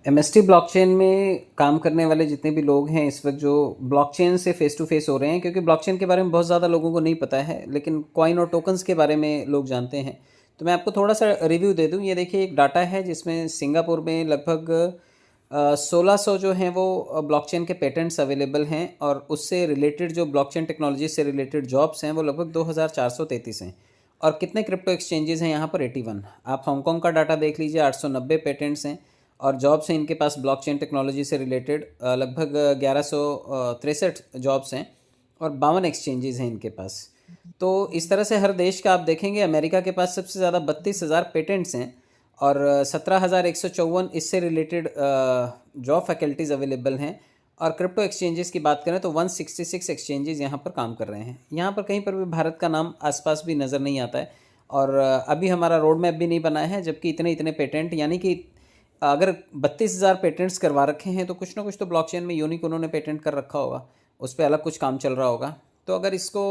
MST blockchain में काम करने वाले जितने भी लोग हैं इस वक्त जो ब्लॉकचेन से फेस टू फेस हो रहे हैं, क्योंकि ब्लॉकचेन के बारे में बहुत ज़्यादा लोगों को नहीं पता है, लेकिन कॉइन और टोकन्स के बारे में लोग जानते हैं। तो मैं आपको थोड़ा सा रिव्यू दे दूं। ये देखिए, एक डाटा है जिसमें सिंगापुर में लगभग 1600 जो हैं वो ब्लॉकचेन के पेटेंट्स अवेलेबल हैं, और उससे रिलेटेड जो ब्लॉकचेन टेक्नोलॉजी से रिलेटेड जॉब्स हैं वो लगभग 2433 हैं। और कितने क्रिप्टो एक्सचेंजेस हैं यहाँ पर? 81। आप हांगकॉन्ग का डाटा देख लीजिए, 890 पेटेंट्स हैं, और जॉब्स हैं इनके पास ब्लॉकचेन टेक्नोलॉजी से रिलेटेड लगभग 1163 जॉब्स हैं, और 52 एक्सचेंजेस हैं इनके पास। तो इस तरह से हर देश का आप देखेंगे, अमेरिका के पास सबसे ज़्यादा 32,000 पेटेंट्स हैं, और 17,154 इससे रिलेटेड जॉब फैकल्टीज़ अवेलेबल हैं। और क्रिप्टो एक्सचेंजेस की बात करें तो 166 एक्सचेंजेस यहाँ पर काम कर रहे हैं। यहाँ पर कहीं पर भी भारत का नाम आसपास भी नज़र नहीं आता है, और अभी हमारा रोड मैप भी नहीं बना है, जबकि इतने इतने पेटेंट, यानी कि अगर 32,000 पेटेंट्स करवा रखे हैं तो कुछ ना कुछ तो ब्लॉकचेन में यूनिक उन्होंने पेटेंट कर रखा होगा, उस पर अलग कुछ काम चल रहा होगा। तो अगर इसको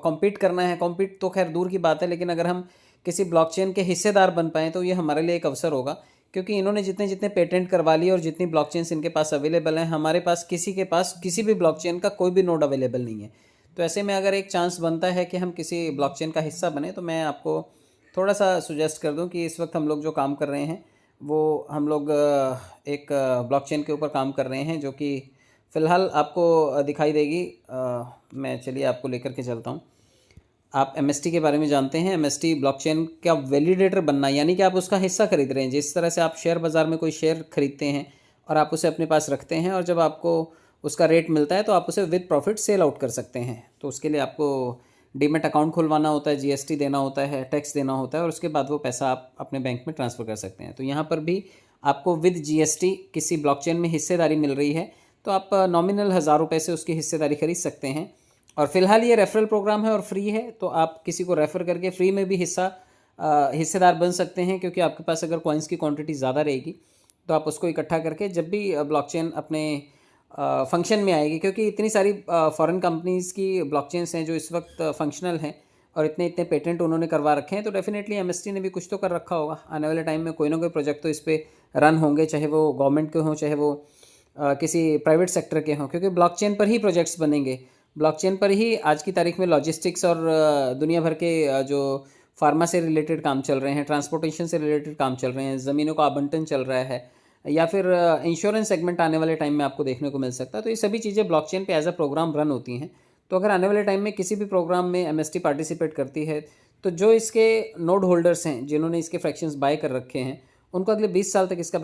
कॉम्पीट करना है, कॉम्पीट तो खैर दूर की बात है, लेकिन अगर हम किसी ब्लॉकचेन के हिस्सेदार बन पाएँ तो ये हमारे लिए एक अवसर होगा, क्योंकि इन्होंने जितने जितने पेटेंट करवा लिए और जितनी ब्लॉकचेन्स इनके पास अवेलेबल हैं, हमारे पास किसी के पास किसी भी ब्लॉकचेन का कोई भी नोड अवेलेबल नहीं है। तो ऐसे में अगर एक चांस बनता है कि हम किसी ब्लॉकचेन का हिस्सा बने, तो मैं आपको थोड़ा सा सुजेस्ट कर दूं कि इस वक्त हम लोग जो काम कर रहे हैं वो हम लोग एक ब्लॉकचेन के ऊपर काम कर रहे हैं, जो कि फ़िलहाल आपको दिखाई देगी। मैं चलिए आपको लेकर के चलता हूँ। आप एमएसटी के बारे में जानते हैं। एमएसटी ब्लॉकचेन का वैलिडेटर बनना, यानी कि आप उसका हिस्सा खरीद रहे हैं। जिस तरह से आप शेयर बाज़ार में कोई शेयर खरीदते हैं और आप उसे अपने पास रखते हैं, और जब आपको उसका रेट मिलता है तो आप उसे विद प्रॉफिट सेल आउट कर सकते हैं। तो उसके लिए आपको डीमेट अकाउंट खुलवाना होता है, जीएसटी देना होता है, टैक्स देना होता है, और उसके बाद वो पैसा आप अपने बैंक में ट्रांसफ़र कर सकते हैं। तो यहाँ पर भी आपको विद जीएसटी किसी ब्लॉकचेन में हिस्सेदारी मिल रही है, तो आप नॉमिनल 1,000 रुपये से उसकी हिस्सेदारी खरीद सकते हैं। और फिलहाल ये रेफरल प्रोग्राम है और फ्री है, तो आप किसी को रेफ़र करके फ्री में भी हिस्सेदार बन सकते हैं, क्योंकि आपके पास अगर कॉइन्स की क्वांटिटी ज़्यादा रहेगी तो आप उसको इकट्ठा करके जब भी ब्लॉकचेन अपने फंक्शन में आएगी, क्योंकि इतनी सारी फॉरेन कंपनीज़ की ब्लॉकचेन्स हैं जो इस वक्त फंक्शनल हैं, और इतने इतने पेटेंट उन्होंने करवा रखे हैं, तो डेफिनेटली एमएसटी ने भी कुछ तो कर रखा होगा। आने वाले टाइम में कोई ना कोई प्रोजेक्ट तो इस पर रन होंगे, चाहे वो गवर्नमेंट के हों, चाहे वो किसी प्राइवेट सेक्टर के हों, क्योंकि ब्लॉकचेन पर ही प्रोजेक्ट्स बनेंगे। ब्लॉकचेन पर ही आज की तारीख में लॉजिस्टिक्स और दुनिया भर के जो फार्मा से रिलेटेड काम चल रहे हैं, ट्रांसपोर्टेशन से रिलेटेड काम चल रहे हैं, ज़मीनों का आवंटन चल रहा है, या फिर इंश्योरेंस सेगमेंट आने वाले टाइम में आपको देखने को मिल सकता है। तो ये सभी चीज़ें ब्लॉकचेन पे एज अ प्रोग्राम रन होती हैं। तो अगर आने वाले टाइम में किसी भी प्रोग्राम में एमएसटी पार्टिसिपेट करती है, तो जो इसके नोड होल्डर्स हैं, जिन्होंने इसके फ्रैक्शंस बाय कर रखे हैं, उनको अगले 20 साल तक इसका